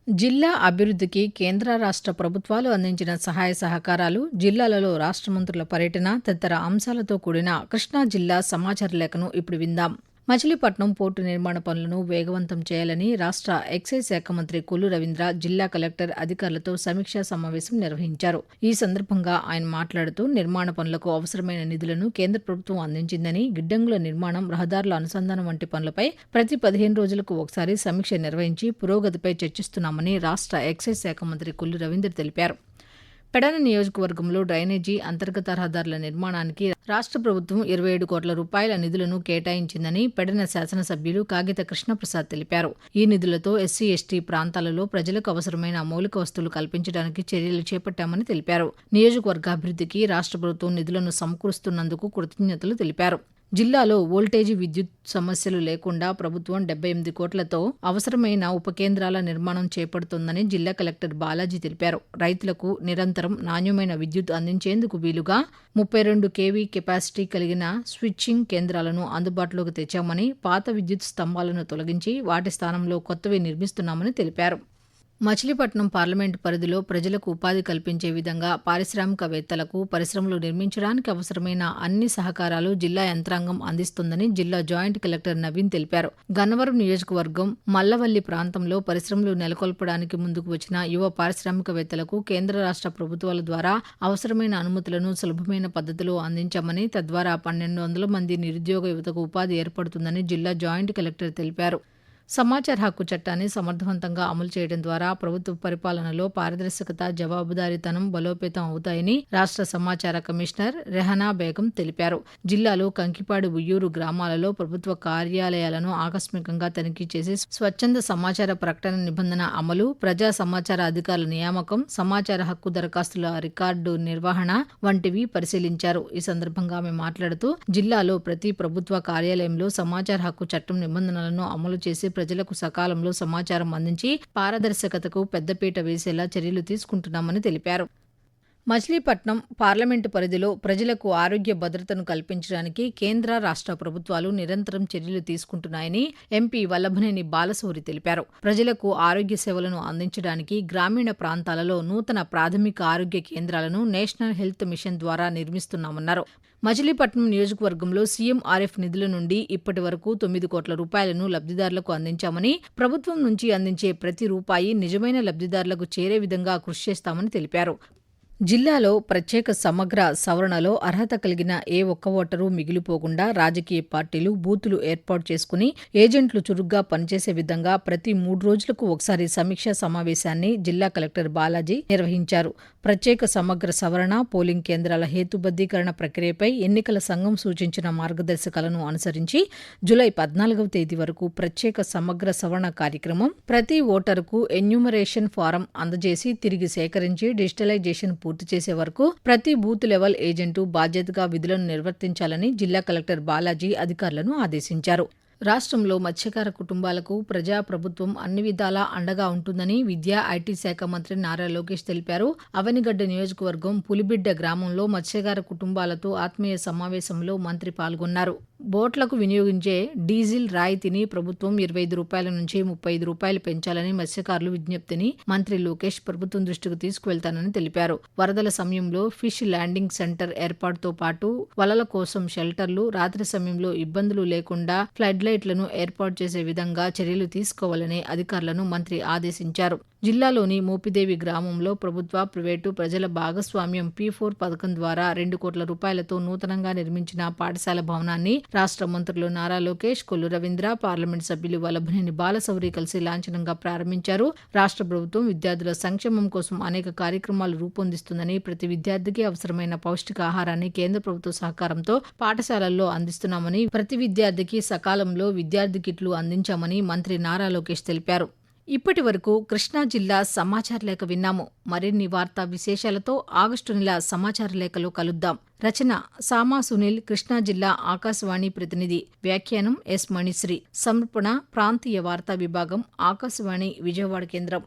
జిల్లా అభివృద్ధికి కేంద్ర రాష్ట్ర ప్రభుత్వాలు అందించిన సహాయ సహకారాలు, జిల్లాలలో రాష్ట్ర మంత్రుల పర్యటన తదితర అంశాలతో కూడిన కృష్ణా జిల్లా సమాచార లేఖను ఇప్పుడు విందాం. మచిలీపట్నం పోర్టు నిర్మాణ పనులను వేగవంతం చేయాలని రాష్ట్ర ఎక్సైజ్ శాఖ మంత్రి కొల్లు రవీంద్ర జిల్లా కలెక్టర్ అధికారులతో సమీక్షా సమావేశం నిర్వహించారు. ఈ సందర్భంగా ఆయన మాట్లాడుతూ నిర్మాణ పనులకు అవసరమైన నిధులను కేంద్ర ప్రభుత్వం అందించిందని, గిడ్డంగుల నిర్మాణం, రహదారుల అనుసంధానం వంటి పనులపై ప్రతి 15 రోజులకు ఒకసారి సమీక్ష నిర్వహించి పురోగతిపై చర్చిస్తున్నామని రాష్ట్ర ఎక్సైజ్ శాఖ మంత్రి కొల్లు రవీంద్ర తెలిపారు. పెడన నియోజకవర్గంలో డ్రైనేజీ, అంతర్గత రహదారుల నిర్మాణానికి రాష్ట్ర ప్రభుత్వం 27 కోట్ల రూపాయల నిధులను కేటాయించిందని పెడన శాసనసభ్యులు కాగిత కృష్ణప్రసాద్ తెలిపారు. ఈ నిధులతో ఎస్సీ, ఎస్టీ ప్రాంతాలలో ప్రజలకు అవసరమైన మౌలిక వస్తువులు కల్పించడానికి చర్యలు చేపట్టామని తెలిపారు. నియోజకవర్గాభివృద్ధికి రాష్ట్ర ప్రభుత్వం నిధులను సమకూరుస్తున్నందుకు కృతజ్ఞతలు తెలిపారు. జిల్లాలో వోల్టేజీ విద్యుత్ సమస్యలు లేకుండా ప్రభుత్వం 78 కోట్లతో అవసరమైన ఉప కేంద్రాల నిర్మాణం చేపడుతోందని జిల్లా కలెక్టర్ బాలాజీ తెలిపారు. రైతులకు నిరంతరం నాణ్యమైన విద్యుత్ అందించేందుకు వీలుగా 32 kV కెపాసిటీ కలిగిన స్విచ్చింగ్ కేంద్రాలను అందుబాటులోకి తెచ్చామని, పాత విద్యుత్ స్తంభాలను తొలగించి వాటి స్థానంలో కొత్తవి నిర్మిస్తున్నామని తెలిపారు. మచిలీపట్నం పార్లమెంటు పరిధిలో ప్రజలకు ఉపాధి కల్పించే విధంగా పారిశ్రామికవేత్తలకు పరిశ్రమలు నిర్మించడానికి అవసరమైన అన్ని సహకారాలు జిల్లా యంత్రాంగం అందిస్తుందని జిల్లా జాయింట్ కలెక్టర్ నవీన్ తెలిపారు. గన్నవరం నియోజకవర్గం మల్లవల్లి ప్రాంతంలో పరిశ్రమలు నెలకొల్పడానికి ముందుకు వచ్చిన యువ పారిశ్రామికవేత్తలకు కేంద్ర రాష్ట్ర ప్రభుత్వాల ద్వారా అవసరమైన అనుమతులను సులభమైన పద్ధతిలో అందించామని, తద్వారా 1200 మంది నిరుద్యోగ యువతకు ఉపాధి ఏర్పడుతుందని జిల్లా జాయింట్ కలెక్టర్ తెలిపారు. సమాచార హక్కు చట్టాన్ని సమర్థవంతంగా అమలు చేయడం ద్వారా ప్రభుత్వ పరిపాలనలో పారదర్శకత, జవాబుదారీతనం బలోపేతం అవుతాయని రాష్ట్ర సమాచార కమిషనర్ రెహనా బేగం తెలిపారు. జిల్లాలో కంకిపాడు, ఉయ్యూరు గ్రామాలలో ప్రభుత్వ కార్యాలయాలను ఆకస్మికంగా తనిఖీ చేసి స్వచ్ఛంద సమాచార ప్రకటన నిబంధన అమలు, ప్రజా సమాచార అధికారుల నియామకం, సమాచార హక్కు దరఖాస్తుల రికార్డు నిర్వహణ వంటివి పరిశీలించారు. ఈ సందర్భంగా ఆమె మాట్లాడుతూ జిల్లాలో ప్రతి ప్రభుత్వ కార్యాలయంలో సమాచార హక్కు చట్టం నిబంధనలను అమలు చేసి ప్రజలకు సకాలంలో సమాచారం అందించి పారదర్శకతకు పెద్దపీట వేసేలా చర్యలు తీసుకుంటున్నామని తెలిపారు. మచిలీపట్నం పార్లమెంటు పరిధిలో ప్రజలకు ఆరోగ్య భద్రతను కల్పించడానికి కేంద్ర రాష్ట్ర ప్రభుత్వాలు నిరంతరం చర్యలు తీసుకుంటున్నాయని ఎంపీ వల్లభనేని బాలశౌరి తెలిపారు. ప్రజలకు ఆరోగ్య సేవలను అందించడానికి గ్రామీణ ప్రాంతాలలో నూతన ప్రాథమిక ఆరోగ్య కేంద్రాలను నేషనల్ హెల్త్ మిషన్ ద్వారా నిర్మిస్తున్నామన్నారు. మచిలీపట్నం నియోజకవర్గంలో సీఎంఆర్ఎఫ్ నిధుల నుండి ఇప్పటి వరకు 9 కోట్ల రూపాయలను లబ్ధిదారులకు అందించామని, ప్రభుత్వం నుంచి అందించే ప్రతి రూపాయి నిజమైన లబ్ధిదారులకు చేరే విధంగా కృషి చేస్తామని తెలిపారు. జిల్లాలో ప్రత్యేక సమగ్ర సవరణలో అర్హత కలిగిన ఏ ఒక్క ఓటరు మిగిలిపోకుండా రాజకీయ పార్టీలు బూతులు ఏర్పాటు చేసుకుని ఏజెంట్లు చురుగ్గా పనిచేసే విధంగా ప్రతి 3 రోజులకు ఒకసారి సమీక్షా సమావేశాన్ని జిల్లా కలెక్టర్ బాలాజీ నిర్వహించారు. ప్రత్యేక సమగ్ర సవరణ, పోలింగ్ కేంద్రాల హేతుబద్ధీకరణ ప్రక్రియపై ఎన్నికల సంఘం సూచించిన మార్గదర్శకాలను అనుసరించి జూలై 14వ తేదీ వరకు ప్రత్యేక సమగ్ర సవరణ కార్యక్రమం, ప్రతి ఓటరుకు ఎన్యూమరేషన్ ఫారం అందజేసి తిరిగి సేకరించి డిజిటలైజేషన్ పూర్తి చేసే వరకు ప్రతి బూత్ లెవెల్ ఏజెంటు బాధ్యతగా విధులను నిర్వర్తించాలని జిల్లా కలెక్టర్ బాలాజీ అధికారులను ఆదేశించారు. రాష్ట్రంలో మత్స్యకార కుటుంబాలకు ప్రజా ప్రభుత్వం అన్ని విధాలా అండగా ఉంటుందని విద్యా, ఐటీ శాఖ మంత్రి నారా లోకేష్ తెలిపారు. అవనిగడ్డ నియోజకవర్గం పులిబిడ్డ గ్రామంలో మత్స్యకార కుటుంబాలతో ఆత్మీయ సమావేశంలో మంత్రి పాల్గొన్నారు. బోట్లకు వినియోగించే డీజిల్ రాయితీని ప్రభుత్వం 25 రూపాయల నుంచి 35 రూపాయలు పెంచాలని మత్స్యకారులు విజ్ఞప్తిని మంత్రి లోకేష్ ప్రభుత్వం దృష్టికి తీసుకువెళ్తానని తెలిపారు. వరదల సమయంలో ఫిష్ ల్యాండింగ్ సెంటర్ ఏర్పాటుతో పాటు వలల కోసం షెల్టర్లు, రాత్రి సమయంలో ఇబ్బందులు లేకుండా ఫ్లడ్ లైట్లను ఏర్పాటు చేసే విధంగా చర్యలు తీసుకోవాలని అధికారులను మంత్రి ఆదేశించారు. జిల్లాలోని మోపిదేవి గ్రామంలో ప్రభుత్వ, ప్రైవేటు, ప్రజల భాగస్వామ్యం P4 పథకం ద్వారా 2 కోట్ల రూపాయలతో నూతనంగా నిర్మించిన పాఠశాల భవనాన్ని రాష్ట్ర మంత్రులు నారా లోకేష్, కొల్లు రవీంద్ర, పార్లమెంట్ సభ్యులు వల్లభనేని బాలశౌరి కలిసి లాంఛనంగా ప్రారంభించారు. రాష్ట్ర ప్రభుత్వం విద్యార్థుల సంక్షేమం కోసం అనేక కార్యక్రమాలు రూపొందిస్తుందని, ప్రతి విద్యార్థికి అవసరమైన పౌష్టికాహారాన్ని కేంద్ర ప్రభుత్వ సహకారంతో పాఠశాలల్లో అందిస్తున్నామని, ప్రతి విద్యార్థికి సకాలంలో విద్యార్థి కిట్లు అందించామని మంత్రి నారా లోకేష్ తెలిపారు. ఇప్పటి వరకు కృష్ణా జిల్లా సమాచార లేఖ విన్నాము. మరిన్ని వార్తా విశేషాలతో ఆగస్టు నెల సమాచార లేఖలో కలుద్దాం. రచన సామా సునీల్, కృష్ణా జిల్లా ఆకాశవాణి ప్రతినిధి. వ్యాఖ్యానం ఎస్ మణిశ్రీ. సమర్పణ ప్రాంతీయ వార్తా విభాగం, ఆకాశవాణి విజయవాడ కేంద్రం.